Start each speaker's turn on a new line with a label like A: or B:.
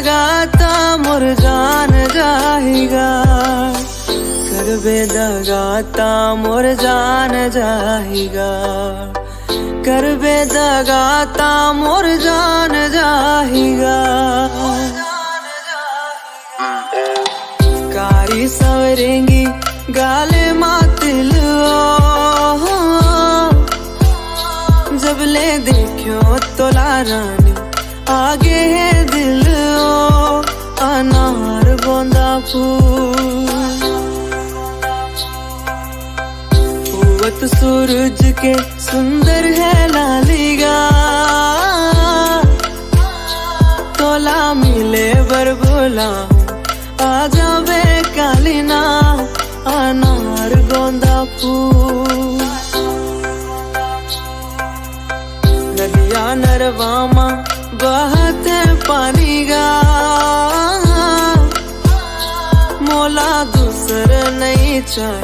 A: दगाता मुरझान जाएगा, करबे दगाता मुरझान जाएगा, करबे दगाता मुरझान जाएगा। कारी सवरेंगी गाले मातिल जब ले देखो तो लारानी आगे है दिल अनार गोंदा फूल। सूरज के सुंदर है लालिगा, तोला मिले बरबोला आजा बे कालीना अनार गोंदा फूल। नदिया नरवामा बहत है पानी गा, मोला दूसर नहीं चाहिए